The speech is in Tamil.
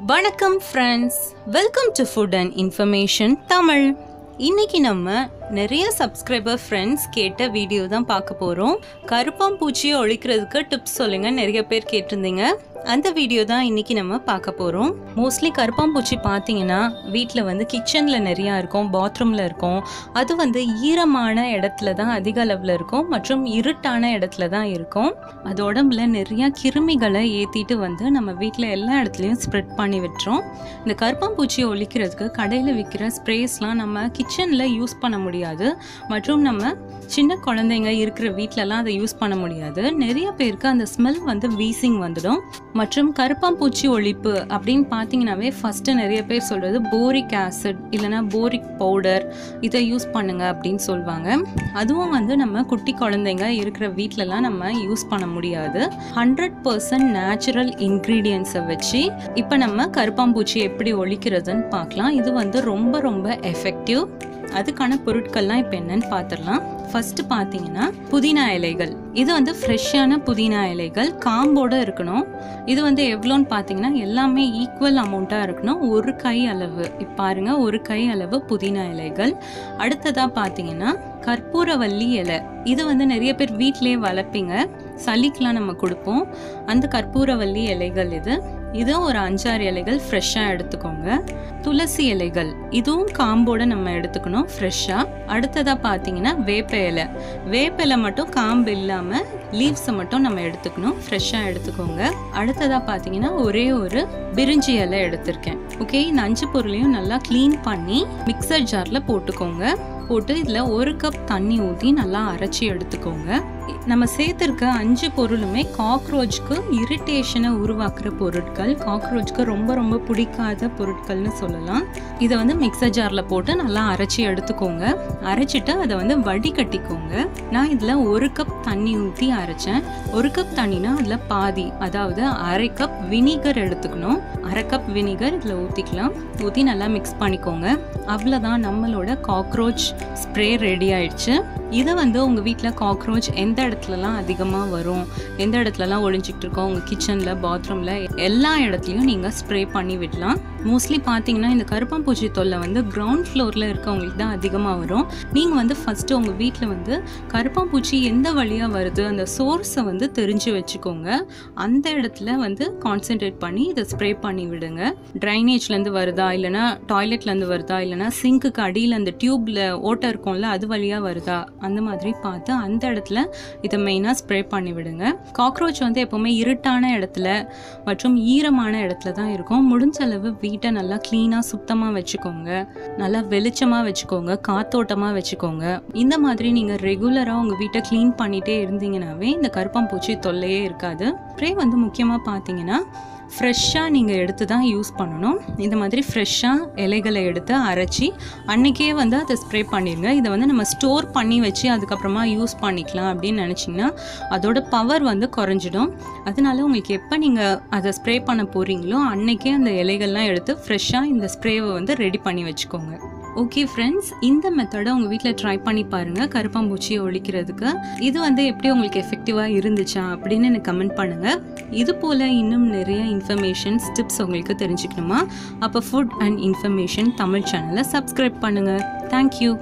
வணக்கம் friends, welcome to food and information Tamil. இன்னைக்கு நம்ம நிறைய சப்ஸ்கிரைபர் ஃப்ரெண்ட்ஸ் கேட்ட வீடியோ தான் பார்க்க போகிறோம். கருப்பாம்பூச்சியை ஒழிக்கிறதுக்கு டிப்ஸ் சொல்லுங்கள் நிறைய பேர் கேட்டிருந்தீங்க. அந்த வீடியோ தான் இன்றைக்கி நம்ம பார்க்க போகிறோம். மோஸ்ட்லி கருப்பாம்பூச்சி பார்த்தீங்கன்னா வீட்டில் கிச்சனில் நிறையா இருக்கும், பாத்ரூமில் இருக்கும். அது ஈரமான இடத்துல தான் அதிக அளவில் இருக்கும் மற்றும் இருட்டான இடத்துல தான் இருக்கும். அது உடம்புல நிறையா கிருமிகளை ஏற்றிட்டு நம்ம வீட்டில் எல்லா இடத்துலையும் ஸ்ப்ரெட் பண்ணி விட்டுரும். இந்த கருப்பாம்பூச்சியை ஒழிக்கிறதுக்கு கடையில் விற்கிற ஸ்ப்ரேஸ்லாம் நம்ம கிச்சனில் யூஸ் பண்ண முடியாது மற்றும் நம்ம சின்ன குழந்தைங்க இருக்கிற வீட்டிலலாம் அதை யூஸ் பண்ண முடியாது. நிறைய பேருக்கு அந்த ஸ்மெல் வீசிங் வந்துடும். மற்றும் கருப்பாம்பூச்சி ஒழிப்பு அப்படின்னு பார்த்தீங்கன்னாவே ஃபஸ்ட்டு நிறைய பேர் சொல்கிறது போரிக் ஆசிட் இல்லைனா போரிக் பவுடர் இதை யூஸ் பண்ணுங்க அப்படின்னு சொல்லுவாங்க. அதுவும் நம்ம குட்டி குழந்தைங்க இருக்கிற வீட்டிலலாம் நம்ம யூஸ் பண்ண முடியாது. 100% நேச்சுரல் இன்க்ரீடியன்ஸை வச்சு இப்போ நம்ம கருப்பாம்பூச்சி எப்படி ஒழிக்கிறதுன்னு பார்க்கலாம். இது ரொம்ப ரொம்ப எஃபெக்டிவ். அதுக்கான பொருட்கள்லாம் இப்போ என்னன்னு பார்த்துடலாம். ஃபர்ஸ்ட் பார்த்தீங்கன்னா புதினா இலைகள். இது ஃப்ரெஷ்ஷான புதினா இலைகள், காம்போட இருக்கணும். இது எவ்வளோன்னு பார்த்தீங்கன்னா எல்லாமே ஈக்குவல் அமௌண்ட்டாக இருக்கணும். ஒரு கை அளவு, இப்போ பாருங்க, ஒரு கை அளவு புதினா இலைகள். அடுத்ததாக பார்த்தீங்கன்னா கற்பூரவல்லி இலை. இது நிறைய பேர் வீட்டிலேயே வளர்ப்பீங்க, சளிக்கெலாம் நம்ம கொடுப்போம். அந்த கற்பூரவல்லி இலைகள் இதுவும் ஒரு 5-6 இலைகள் ஃப்ரெஷ்ஷாக எடுத்துக்கோங்க. துளசி இலைகள், இதுவும் காம்போட நம்ம எடுத்துக்கணும் ஃப்ரெஷ்ஷாக. அடுத்ததாக பார்த்தீங்கன்னா வேப்ப இலை. வேப்ப இலை மட்டும் காம்பு இல்லாமல் லீவ்ஸை மட்டும் நம்ம எடுத்துக்கணும், ஃப்ரெஷ்ஷாக எடுத்துக்கோங்க. அடுத்ததாக பார்த்தீங்கன்னா ஒரே ஒரு பிரிஞ்சி இலை எடுத்திருக்கேன். ஓகே, இந்த 5 பொருளையும் நல்லா க்ளீன் பண்ணி மிக்சர் ஜாரில் போட்டுக்கோங்க. போட்டு இதில் 1 கப் தண்ணி ஊற்றி நல்லா அரைச்சி எடுத்துக்கோங்க. நம்ம சேர்த்துருக்க 5 பொருளுமே காக்ரோச்சுக்கு இரிட்டேஷனை உருவாக்குற பொருட்கள், காக்ரோச்சுக்கு ரொம்ப ரொம்ப பிடிக்காத பொருட்கள்னு சொல்லலாம். இதை மிக்சர் ஜாரில் போட்டு நல்லா அரைச்சி எடுத்துக்கோங்க. அரைச்சிட்டு அதை வடிகட்டிக்கோங்க. நான் இதில் 1 கப் தண்ணி ஊற்றி அரைச்சேன். 1 கப் தண்ணினா அதில் பாதி, அதாவது 1/2 கப் வினிகர் எடுத்துக்கணும். 1/2 கப் வினிகர் இதில் ஊற்றிக்கலாம். ஊற்றி நல்லா மிக்ஸ் பண்ணிக்கோங்க. அவ்வளோதான், நம்மளோட காக்ரோச் ஸ்ப்ரே ரெடி ஆயிடுச்சு. இதை உங்கள் வீட்டில் காக்ரோச் எந்த இடத்துலலாம் அதிகமாக வரும், எந்த இடத்துலலாம் ஒழிஞ்சிக்கிட்டு இருக்கோம், உங்கள் கிச்சனில், பாத்ரூமில் எல்லா இடத்துலையும் நீங்கள் ஸ்ப்ரே பண்ணி விடலாம். மோஸ்ட்லி பார்த்தீங்கன்னா இந்த கருப்பாம்பூச்சி தொல்லை கிரவுண்ட் ஃப்ளோரில் இருக்கவங்களுக்கு தான் அதிகமாக வரும். நீங்கள் ஃபஸ்ட்டு உங்கள் வீட்டில் கருப்பாம்பூச்சி எந்த வழியாக வருது அந்த சோர்ஸை தெரிஞ்சு வச்சுக்கோங்க. அந்த இடத்துல கான்சென்ட்ரேட் பண்ணி இதை ஸ்ப்ரே பண்ணி விடுங்க. ட்ரைனேஜ்லேருந்து வருதா, இல்லைனா டாய்லெட்லேருந்து வருதா, இல்லைனா சிங்க்குக்கு அடியில் அந்த டியூப்பில் ஓட்டை இருக்கும்ல அது வழியாக வருதா, அந்த மாதிரி பார்த்து அந்த இடத்துல இதை மெயினாக ஸ்ப்ரே பண்ணி விடுங்க. காக்ரோச் எப்போவுமே இருட்டான இடத்துல மற்றும் ஈரமான இடத்துல தான் இருக்கும். முடிஞ்ச அளவு வீட்டை நல்லா க்ளீனாக சுத்தமாக வச்சுக்கோங்க, நல்லா வெளிச்சமாக வச்சுக்கோங்க, காத்தோட்டமாக வச்சுக்கோங்க. இந்த மாதிரி நீங்கள் ரெகுலராக உங்கள் வீட்டை க்ளீன் பண்ணிகிட்டே இருந்தீங்கன்னாவே இந்த கருப்பாம்பூச்சி தொல்லையே இருக்காது. ஸ்ப்ரே முக்கியமாக பார்த்தீங்கன்னா ஃப்ரெஷ்ஷாக நீங்கள் எடுத்து தான் யூஸ் பண்ணணும். இந்த மாதிரி ஃப்ரெஷ்ஷாக இலைகளை எடுத்து அரைச்சி அன்றைக்கே அதை ஸ்ப்ரே பண்ணிடுங்க. இதை நம்ம ஸ்டோர் பண்ணி வச்சு அதுக்கப்புறமா யூஸ் பண்ணிக்கலாம் அப்படின்னு நினச்சிங்கன்னா அதோட பவர் குறைஞ்சிடும். அதனால உங்களுக்கு எப்போ நீங்கள் அதை ஸ்ப்ரே பண்ண போகிறீங்களோ அன்றைக்கே அந்த இலைகள்லாம் எடுத்து ஃப்ரெஷ்ஷாக இந்த ஸ்ப்ரேவை ரெடி பண்ணி வச்சுக்கோங்க. ஓகே ஃப்ரெண்ட்ஸ், இந்த மெத்தடை உங்கள் வீட்டில் ட்ரை பண்ணி பாருங்கள் கருப்பாம்பூச்சியை ஒழிக்கிறதுக்கு. இது எப்படி உங்களுக்கு எஃபெக்டிவாக இருந்துச்சா அப்படின்னு எனக்கு கமெண்ட் பண்ணுங்கள். இது போல் இன்னும் நிறைய இன்ஃபர்மேஷன்ஸ், டிப்ஸ் உங்களுக்கு தெரிஞ்சுக்கணுமா? அப்போ ஃபுட் அண்ட் இன்ஃபர்மேஷன் தமிழ் சேனலை சப்ஸ்கிரைப் பண்ணுங்கள். தேங்க்யூ.